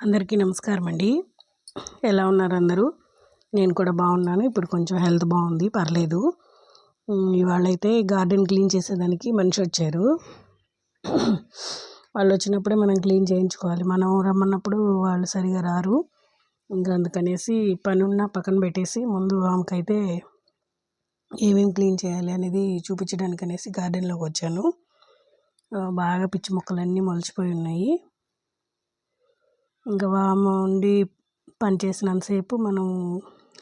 అందరికీ నమస్కారం అండి. ఎలా ఉన్నారు అందరూ? నేను కూడా బాగున్నాను. ఇప్పుడు కొంచెం హెల్త్ బాగుంది, పర్లేదు. ఇవాళైతే గార్డెన్ క్లీన్ చేసేదానికి మనిషి వచ్చారు. వాళ్ళు వచ్చినప్పుడే మనం క్లీన్ చేయించుకోవాలి. మనం రమ్మన్నప్పుడు వాళ్ళు సరిగా రారు. ఇంకా అందుకనేసి పని ఉన్నా పక్కన పెట్టేసి ముందు ఆమెకైతే ఏమేమి క్లీన్ చేయాలి అనేది చూపించడానికి అనేసి గార్డెన్లోకి వచ్చాను. బాగా పిచ్చి మొక్కలన్నీ మొలిచిపోయి ఉన్నాయి. ఇంకా ఆమె ఉండి పని చేసినంతసేపు మనం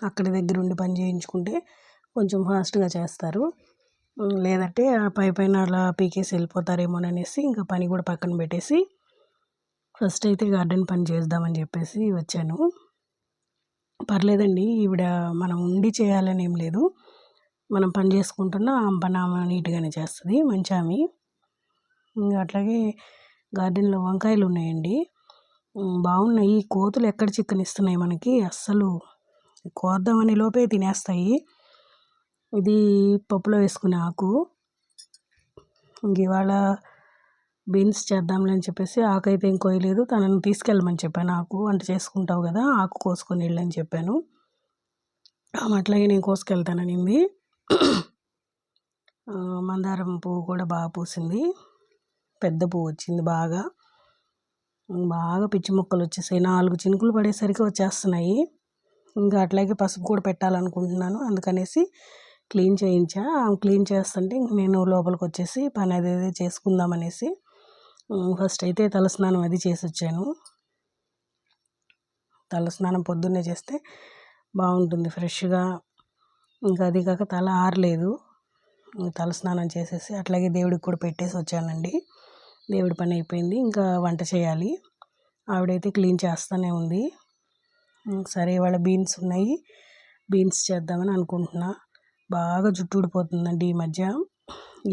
అక్కడి దగ్గర ఉండి పని చేయించుకుంటే కొంచెం ఫాస్ట్గా చేస్తారు. లేదంటే ఆ పైన అలా పీకేసి వెళ్ళిపోతారేమోననేసి ఇంకా పని కూడా పక్కన పెట్టేసి ఫస్ట్ అయితే గార్డెన్ పని చేద్దామని చెప్పేసి వచ్చాను. పర్లేదండి, ఈవిడ మనం ఉండి చేయాలని ఏం లేదు. మనం పని చేసుకుంటున్నా ఆమె పని ఆమె నీట్గానే చేస్తుంది, మంచి ఆమె. ఇంకా అట్లాగే గార్డెన్లో వంకాయలు ఉన్నాయండి, బాగున్నాయి. కోతులు ఎక్కడ చిక్కనిస్తున్నాయి మనకి, అస్సలు కోద్దామని లోపే తినేస్తాయి. ఇది పప్పులో వేసుకునే ఆకు. ఇంక ఇవాళ బీన్స్ చేద్దాంలే అని చెప్పేసి ఆకు అయితే ఏం కోయలేదు. తనని తీసుకెళ్ళమని చెప్పాను, ఆకు వంట చేసుకుంటావు కదా ఆకు కోసుకొని వెళ్ళని చెప్పాను. అట్లాగే నేను కోసుకెళ్తాననింది. మందారం పువ్వు కూడా బాగా పూసింది, పెద్ద పువ్వు వచ్చింది. బాగా పిచ్చి మొక్కలు వచ్చేసాయి. 4 చినుకులు పడేసరికి వచ్చేస్తున్నాయి. ఇంకా అట్లాగే పసుపు కూడా పెట్టాలనుకుంటున్నాను, అందుకనేసి క్లీన్ చేయించా. క్లీన్ చేస్తుంటే ఇంక నేను లోపలికి వచ్చేసి పని అదేదో చేసుకుందామనేసి ఫస్ట్ అయితే తలస్నానం అది చేసి వచ్చాను. తలస్నానం పొద్దున్నే చేస్తే బాగుంటుంది ఫ్రెష్గా. ఇంకా అది కాక తల ఆరలేదు, తలస్నానం చేసేసి అట్లాగే దేవుడికి కూడా పెట్టేసి వచ్చానండి. దేవుడి పని అయిపోయింది, ఇంకా వంట చేయాలి. ఆవిడైతే క్లీన్ చేస్తూనే ఉంది. సరే ఇవాళ బీన్స్ ఉన్నాయి, బీన్స్ చేద్దామని అనుకుంటున్నా. బాగా జుట్టు ఊడిపోతుందండి ఈ మధ్య.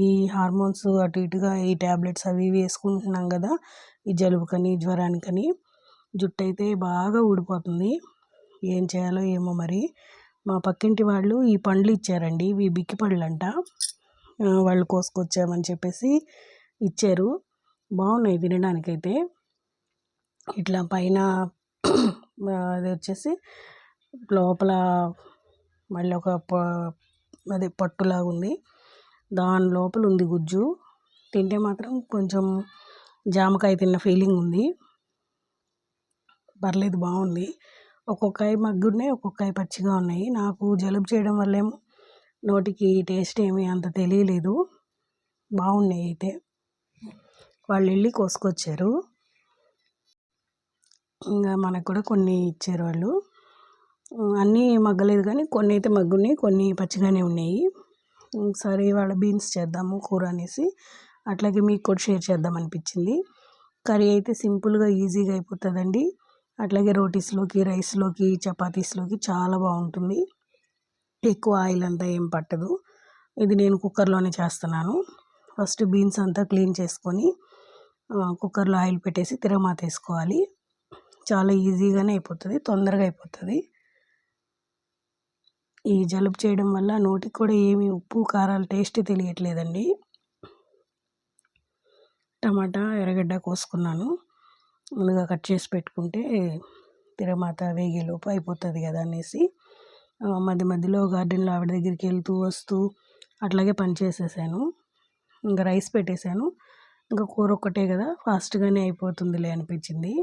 ఈ హార్మోన్స్ అటు ఇటుగా ఈ ట్యాబ్లెట్స్ అవి ఇవి వేసుకుంటున్నాం కదా, ఈ జలుబుకని జ్వరానికని జుట్టు అయితే బాగా ఊడిపోతుంది. ఏం చేయాలో ఏమో మరి. మా పక్కింటి వాళ్ళు ఈ పండ్లు ఇచ్చారండి, ఇవి బిక్కి పళ్ళు అంట. వాళ్ళు కోసుకొచ్చామని చెప్పేసి ఇచ్చారు, బాగున్నాయి తినడానికైతే. ఇట్లా పైన అది వచ్చేసి లోపల మళ్ళీ ఒక అదే పట్టులాగా ఉంది, దాని లోపల ఉంది గుజ్జు. తింటే మాత్రం కొంచెం జామకాయ తిన్న ఫీలింగ్ ఉంది, పర్లేదు బాగుంది. ఒక్కొక్కకాయ మగ్గున్నాయి, ఒక్కొక్కకాయ పచ్చిగా ఉన్నాయి. నాకు జలుబు చేయడం వల్లేమో నోటికి టేస్ట్ ఏమీ అంత తెలియలేదు. బాగున్నాయి అయితే. వాళ్ళు వెళ్ళి కోసుకొచ్చారు. ఇంకా మనకు కూడా కొన్ని ఇచ్చారు వాళ్ళు. అన్నీ మగ్గలేదు కానీ కొన్ని అయితే మగ్గున్నాయి, కొన్ని పచ్చిగానే ఉన్నాయి. సరే ఇవాళ బీన్స్ చేద్దాము కూర అనేసి అట్లాగే మీకు కూడా షేర్ చేద్దాం అనిపించింది. కర్రీ అయితే సింపుల్గా ఈజీగా అయిపోతుందండి. అట్లాగే రోటీస్లోకి, రైస్లోకి, చపాతీస్లోకి చాలా బాగుంటుంది. ఎక్కువ ఆయిల్ అంతా ఏం పట్టదు. ఇది నేను కుక్కర్లోనే చేస్తున్నాను. ఫస్ట్ బీన్స్ అంతా క్లీన్ చేసుకొని కుక్కర్లో ఆయిల్ పెట్టేసి తిరగమాత వేసుకోవాలి. చాలా ఈజీగానే అయిపోతుంది, తొందరగా అయిపోతుంది. ఈ జలుబు చేయడం వల్ల నోటికి కూడా ఏమి ఉప్పు కారాలు టేస్ట్ తెలియట్లేదండి. టమాటా ఎర్రగడ్డ కోసుకున్నాను, ముందుగా కట్ చేసి పెట్టుకుంటే తిరగమాత వేగేలోపు అయిపోతుంది కదా అనేసి మధ్య మధ్యలో గార్డెన్లో ఆవిడ దగ్గరికి వెళ్తూ వస్తూ అట్లాగే పని చేసేసాను. ఇంకా రైస్ పెట్టేశాను, ఇంకా కూర ఒక్కటే కదా ఫాస్ట్గానే అయిపోతుందిలే అనిపించింది.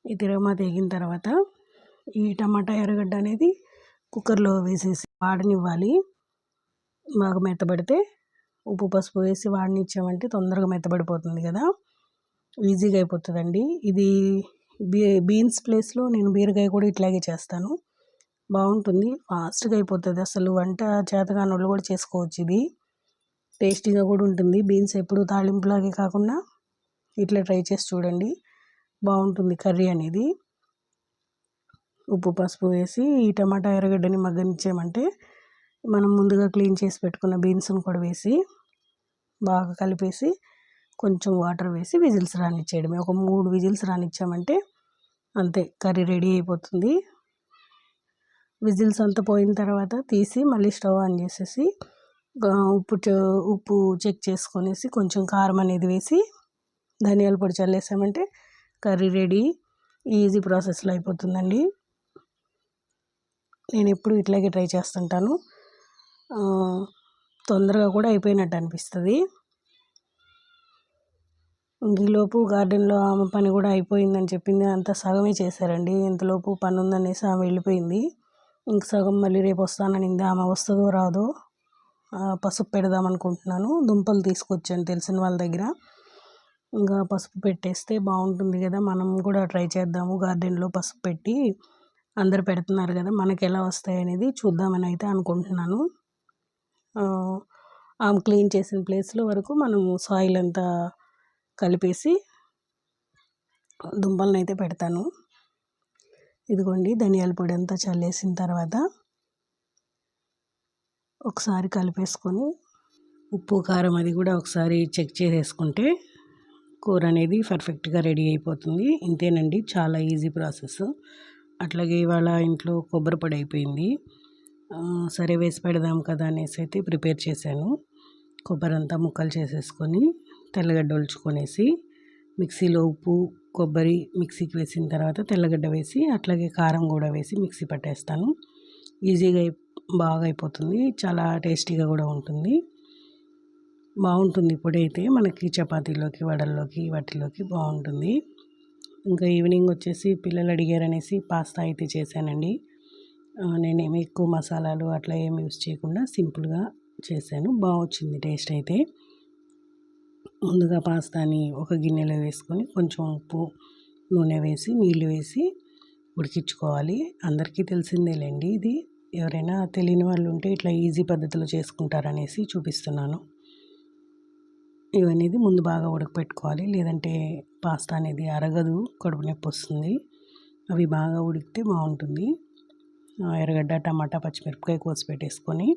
ఈ తిరగమాత వేగిన తర్వాత ఈ టమాటా ఎర్రగడ్డ అనేది కుక్కర్లో వేసేసి వాడనివ్వాలి. బాగా మెత్తబడితే ఉప్పు పసుపు వేసి వాడనిచ్చామంటే తొందరగా మెత్తబడిపోతుంది కదా, ఈజీగా అయిపోతుందండి. ఇది బీన్స్ ప్లేస్లో నేను బీరకాయ కూడా ఇట్లాగే చేస్తాను, బాగుంటుంది, ఫాస్ట్గా అయిపోతుంది. అసలు వంట చేతకాని వాళ్ళు కూడా చేసుకోవచ్చు. ఇది టేస్టీగా కూడా ఉంటుంది. బీన్స్ ఎప్పుడు తాలింపులాగే కాకుండా ఇట్లా ట్రై చేసి చూడండి, బాగుంటుంది కర్రీ అనేది. ఉప్పు పసుపు వేసి ఈ టమాటా ఎర్రగడ్డని మగ్గనిచ్చామంటే మనం ముందుగా క్లీన్ చేసి పెట్టుకున్న బీన్స్ని కూడా వేసి బాగా కలిపేసి కొంచెం వాటర్ వేసి విజిల్స్ రానిచ్చేయడమే. ఒక 3 విజిల్స్ రానిచ్చామంటే అంతే, కర్రీ రెడీ అయిపోతుంది. విజిల్స్ అంతా పోయిన తర్వాత తీసి మళ్ళీ స్టవ్ ఆన్ చేసేసి ఉప్పు చెక్ చేసుకొనేసి కొంచెం కారం అనేది వేసి ధనియాల పొడి చల్లేసామంటే కర్రీ రెడీ. ఈజీ ప్రాసెస్లో అయిపోతుందండి. నేను ఎప్పుడు ఇట్లాగే ట్రై చేస్తుంటాను. తొందరగా కూడా అయిపోయినట్టు అనిపిస్తుంది. ఈలోపు గార్డెన్లో ఆమె పని కూడా అయిపోయిందని చెప్పింది. అంతా సగమే చేశారండి. ఇంతలోపు పని ఉందనేసి ఆమె వెళ్ళిపోయింది. ఇంక సగం మళ్ళీ రేపు వస్తాననింది. ఆమె వస్తుందో రాదో పసుపు పెడదాం అనుకుంటున్నాను. దుంపలు తీసుకొచ్చాను తెలిసిన వాళ్ళ దగ్గర. ఇంకా పసుపు పెట్టేస్తే బాగుంటుంది కదా, మనం కూడా ట్రై చేద్దాము గార్డెన్లో పసుపు పెట్టి. అందరు పెడుతున్నారు కదా, మనకి ఎలా వస్తాయి అనేది చూద్దామని అయితే అనుకుంటున్నాను. ఆమె క్లీన్ చేసిన ప్లేస్లో వరకు మనము సాయిల్ అంతా కలిపేసి దుంపలను అయితే పెడతాను. ఇదిగోండి ధనియాల పొడి అంతా చల్లేసిన తర్వాత ఒకసారి కలిపేసుకొని ఉప్పు కారం అది కూడా ఒకసారి చెక్ చేసేసుకుంటే కూర అనేది పర్ఫెక్ట్గా రెడీ అయిపోతుంది. ఇంతేనండి, చాలా ఈజీ ప్రాసెస్. అట్లాగే ఇవాళ ఇంట్లో కొబ్బరి పొడి అయిపోయింది. సరే వేసి పెడదాం కదా అనేసి అయితే ప్రిపేర్ చేశాను. కొబ్బరి అంతా ముక్కలు చేసేసుకొని తెల్లగడ్డ ఒలుచుకొనేసి మిక్సీలో ఉప్పు కొబ్బరి మిక్సీకి వేసిన తర్వాత తెల్లగడ్డ వేసి అట్లాగే కారం కూడా వేసి మిక్సీ పట్టేస్తాను. ఈజీగా బాగా అయిపోతుంది. చాలా టేస్టీగా కూడా ఉంటుంది. బాగుంటుంది పొడి అయితే మనకి చపాతీలోకి వడల్లోకి వాటిలోకి బాగుంటుంది. ఇంకా ఈవినింగ్ వచ్చేసి పిల్లలు అడిగారనేసి పాస్తా అయితే చేశానండి. నేనేమి ఎక్కువ మసాలాలు అట్లా ఏమి యూస్ చేయకుండా సింపుల్గా చేశాను. బాగా వచ్చింది టేస్ట్ అయితే. ముందుగా పాస్తాని ఒక గిన్నెలో వేసుకొని కొంచెం ఉప్పు నూనె వేసి నీళ్ళు వేసి ఉడికించుకోవాలి. అందరికీ తెలిసిందేలేండి ఇది. ఎవరైనా తెలియని వాళ్ళు ఉంటే ఇట్లా ఈజీ పద్ధతిలో చేసుకుంటారనేసి చూపిస్తున్నాను. ఇవన్నీ ముందు బాగా ఉడకపెట్టుకోవాలి, లేదంటే పాస్తా అనేది అరగదు, కడుపు నొప్పి వస్తుంది. అవి బాగా ఉడికితే బాగుంటుంది. ఎర్రగడ్డ టమాటా పచ్చిమిరపకాయ కోసి పెట్టేసుకొని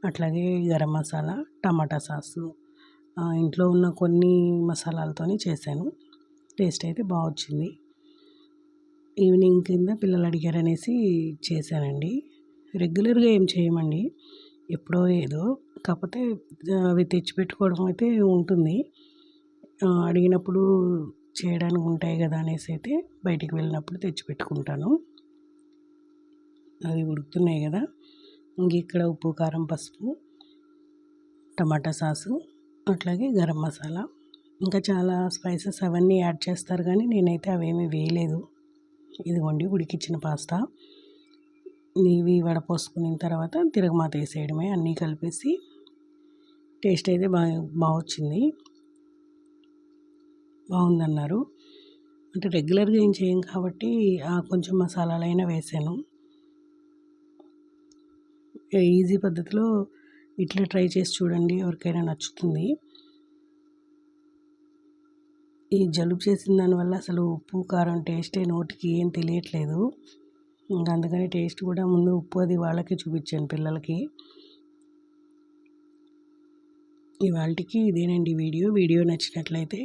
అట్లాగే గరం మసాలా టమాటా సాసు ఇంట్లో ఉన్న కొన్ని మసాలాలతోనే చేశాను. టేస్ట్ అయితే బాగా వచ్చింది. ఈవినింగ్ కింద పిల్లలు అడిగారనేసి చేశానండి. రెగ్యులర్గా ఏం చేయమండి, ఎప్పుడో ఏదో. కాకపోతే అవి తెచ్చిపెట్టుకోవడం అయితే ఉంటుంది. అడిగినప్పుడు చేయడానికి ఉంటాయి కదా అనేసి అయితే బయటికి వెళ్ళినప్పుడు తెచ్చిపెట్టుకుంటాను. అవి ఉడుకుతున్నాయి కదా, ఇంక ఇక్కడ ఉప్పు కారం పసుపు టమాటా సాసు అట్లాగే గరం మసాలా ఇంకా చాలా స్పైసెస్ అవన్నీ యాడ్ చేస్తారు, కానీ నేనైతే అవేమీ వేయలేదు. ఇదిగోండి ఉడికించిన పాస్తా. ఇవి వడపోసుకున్న తర్వాత తిరగమాత వేసేయడమే. అన్నీ కలిపేసి టేస్ట్ అయితే బాగా వచ్చింది. బాగుందన్నారు. అంటే రెగ్యులర్గా ఏం చేయం కాబట్టి కొంచెం మసాలాలైనా వేసాను. ఈజీ పద్ధతిలో ఇట్లా ట్రై చేసి చూడండి, ఎవరికైనా నచ్చుతుంది. ఈ జలుబు చేసిన దానివల్ల అసలు ఉప్పు కారం టేస్టే నోటికి ఏం తెలియట్లేదు. ఇంకా అందుకని టేస్ట్ కూడా ముందు ఉప్పు అది వాళ్ళకి చూపించాను పిల్లలకి. ఇవాళకి ఇదేనండి వీడియో నచ్చినట్లయితే